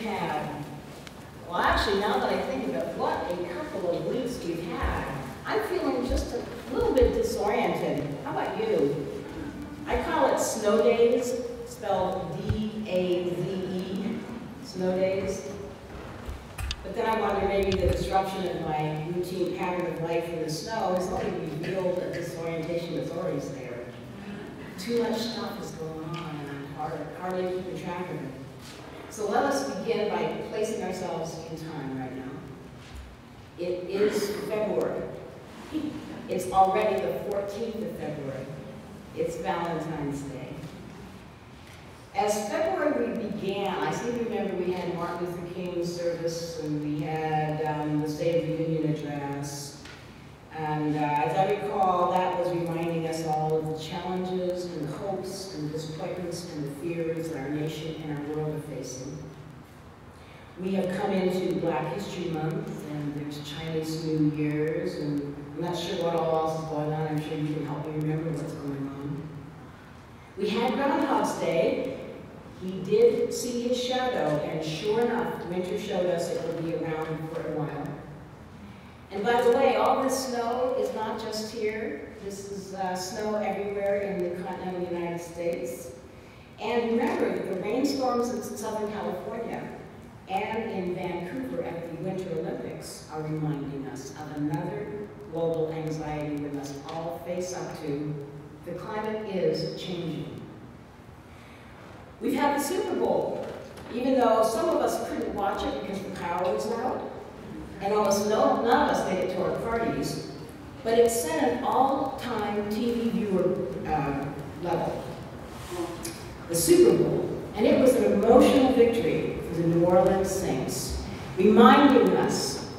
had, well actually now that I think of it, what a couple of weeks we've had. I'm feeling just a little bit disoriented. How about you? I call it snow days, spelled D-A-Z-E, snow days. But then I wonder maybe the disruption of my routine pattern of life in the snow has only revealed a disorientation that's already there. Too much stuff is going on and I'm hardly keeping track of it. So let us begin by placing ourselves in time right now. It is February. It's already the 14th of February. It's Valentine's Day. As February began, I seem to remember we had Martin Luther King's service and we had the State of the Union address. And as I recall, that was reminding us all of the challenges and the hopes and disappointments and the fears that our nation and our world are facing. We have come into Black History Month and there's Chinese New Year's and I'm not sure what all else is going on. I'm sure you can help me remember what's going on. We had Groundhog's Day. We did see his shadow, and sure enough, winter showed us it will be around for a while. And by the way, all this snow is not just here. This is snow everywhere in the continental United States. And remember, the rainstorms in Southern California and in Vancouver at the Winter Olympics are reminding us of another global anxiety we must all face up to. The climate is changing. We've had the Super Bowl, even though some of us couldn't watch it because the power was out, and almost none of us made it to our parties, but it set an all-time TV viewer level, the Super Bowl, and it was an emotional victory for the New Orleans Saints, reminding us,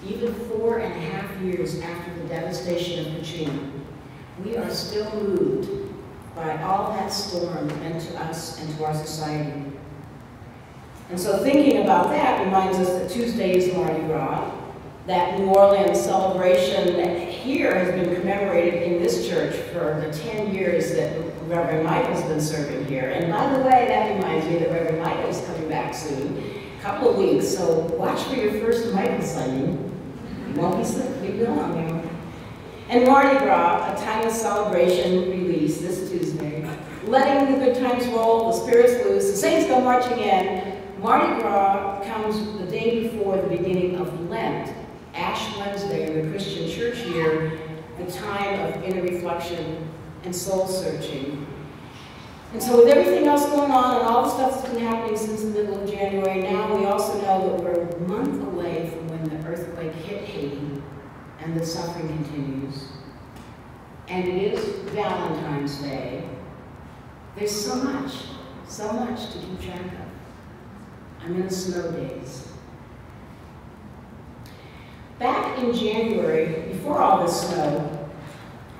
even 4.5 years after the devastation of Katrina, we are still moved by all that storm meant to us and to our society. And so thinking about that reminds us that Tuesday is Mardi Gras. That New Orleans celebration here has been commemorated in this church for the 10 years that Reverend Michael's been serving here. And by the way, that reminds me that Reverend Michael's coming back soon, a couple of weeks, so watch for your first Michael sighting. You won't be sick, keep going now. And Mardi Gras, a time of celebration, release this Tuesday. Letting the good times roll, the spirits loose, the saints go marching in. Mardi Gras comes the day before the beginning of Lent, Ash Wednesday in the Christian church year, the time of inner reflection and soul searching. And so with everything else going on and all the stuff that's been happening since the middle of January, now we also know that we're a month away from when the earthquake hit Haiti. And the suffering continues. And it is Valentine's Day. There's so much to keep track of. I'm in the snow days. Back in January, before all this snow,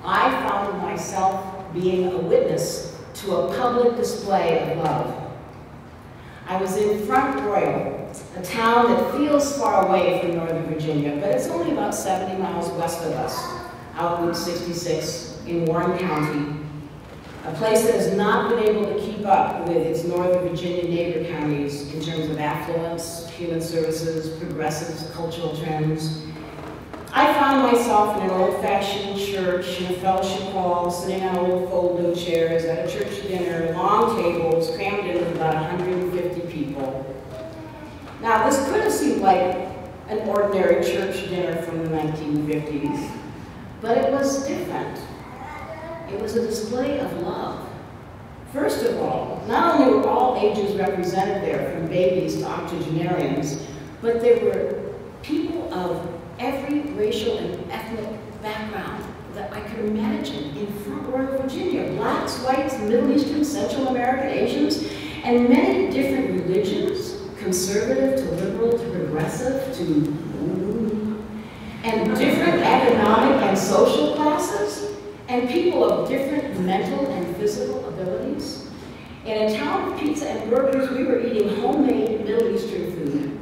I found myself being a witness to a public display of love. I was in Front Royal, a town that feels far away from Northern Virginia, but it's only about 70 miles west of us, out Route 66 in Warren County, a place that has not been able to keep up with its Northern Virginia neighbor counties in terms of affluence, human services, progressive cultural trends. I found myself in an old-fashioned church in a fellowship hall, sitting on old fold-out chairs at a church dinner, long tables, crammed in with about 150 people. Now, this could have seemed like an ordinary church dinner from the 1950s, but it was different. It was a display of love. First of all, not only were all ages represented there, from babies to octogenarians, but there were people of every racial and ethnic background that I could imagine in Front Royal, Virginia. Blacks, whites, Middle Eastern, Central American, Asians, and many different religions, conservative to liberal to progressive to and different economic and social classes, and people of different mental and physical abilities. In a town of pizza and burgers, we were eating homemade Middle Eastern food.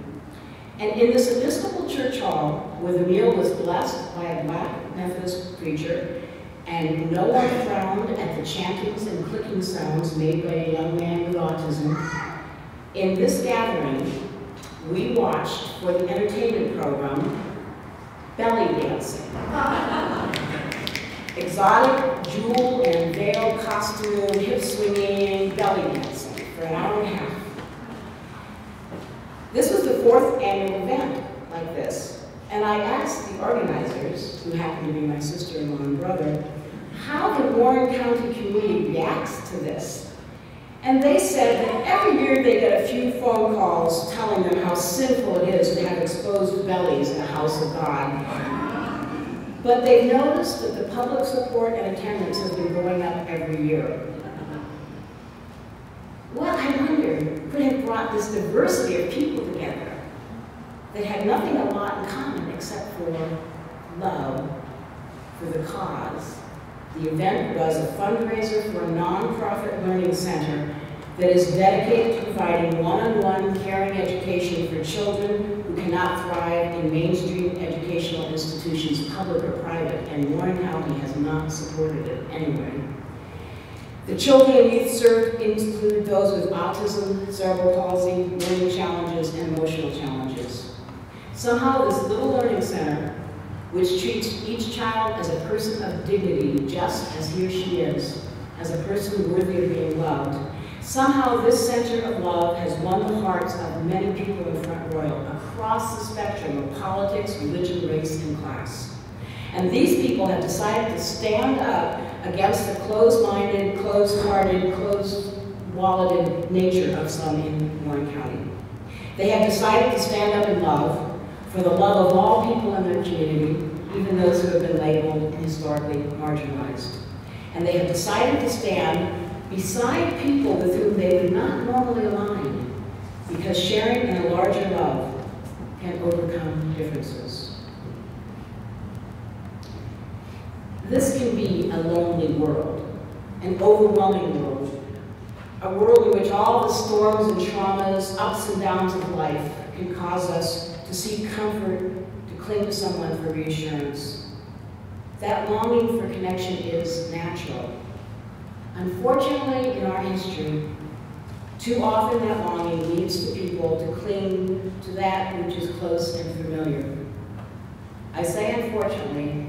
And in this Episcopal church hall, where the meal was blessed by a Black Methodist preacher, and no one frowned at the chantings and clicking sounds made by a young man with autism, In this gathering, we watched for the entertainment program, belly dancing. Exotic jewel and veil costume, hip swinging, belly dancing for an hour and a half. This was the 4th annual event like this, and I asked the organizers, who happened to be my sister-in-law and brother, how the Warren County community reacts to this. And they said that every year they get a few phone calls telling them how sinful it is to have exposed bellies in the house of God. But they've noticed that the public support and attendance has been going up every year. What, I wonder, could have brought this diversity of people together that had nothing a lot in common except for love for the cause? The event was a fundraiser for a nonprofit learning center that is dedicated to providing one-on-one caring education for children who cannot thrive in mainstream educational institutions, public or private, and Warren County has not supported it anyway. The children and youth served include those with autism, cerebral palsy, learning challenges, and emotional challenges. Somehow this little learning center, which treats each child as a person of dignity, just as he or she is, as a person worthy of being loved, somehow this center of love has won the hearts of many people in Front Royal across the spectrum of politics, religion, race, and class. And these people have decided to stand up against the closed-minded, closed-hearted, closed-walleted nature of some in Warren County. They have decided to stand up in love for the love of all people in their community, even those who have been labeled and historically marginalized. And they have decided to stand beside people with whom they would not normally align, because sharing in a larger love can overcome differences. This can be a lonely world, an overwhelming world, a world in which all the storms and traumas, ups and downs of life can cause us to seek comfort, to cling to someone for reassurance. That longing for connection is natural. Unfortunately, in our history, too often that longing leads to people to cling to that which is close and familiar. I say unfortunately,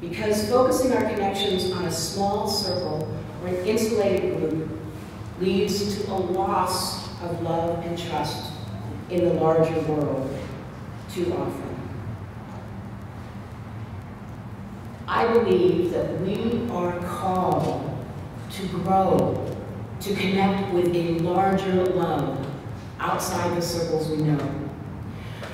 because focusing our connections on a small circle or an insulated group leads to a loss of love and trust in the larger world too often. I believe that we are called to grow, to connect with a larger love outside the circles we know.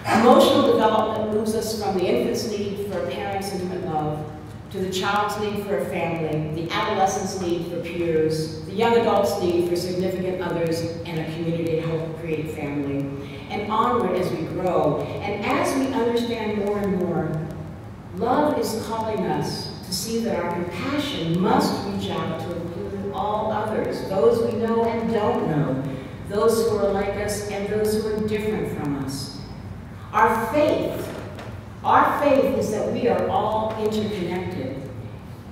Emotional development moves us from the infant's need for a parent's intimate love to the child's need for a family, the adolescent's need for peers, the young adult's need for significant others and a community to help create family, and onward as we grow. And as we understand more and more, love is calling us to see that our compassion must reach out to include all others, those we know and don't know, those who are like us and those who are different from us. Our faith is that we are all interconnected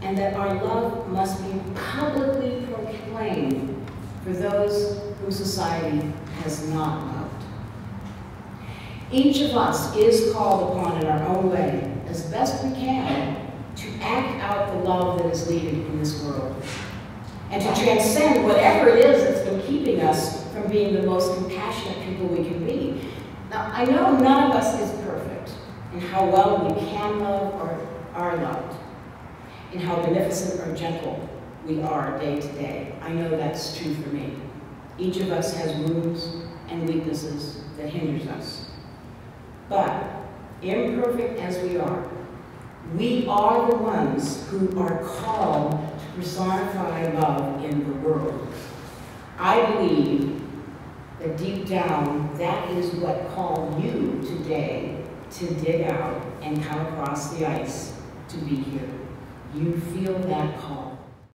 and that our love must be publicly proclaimed for those whom society has not loved. Each of us is called upon in our own way, as best we can, to act out the love that is needed in this world, and to transcend whatever it is that's been keeping us from being the most compassionate people we can be. Now, I know none of us is perfect in how well we can love or are loved, in how beneficent or gentle we are day to day. I know that's true for me. Each of us has wounds and weaknesses that hinders us. But, imperfect as we are the ones who are called to personify love in the world. I believe that deep down, that is what called you today to dig out and come across the ice to be here. You feel that call.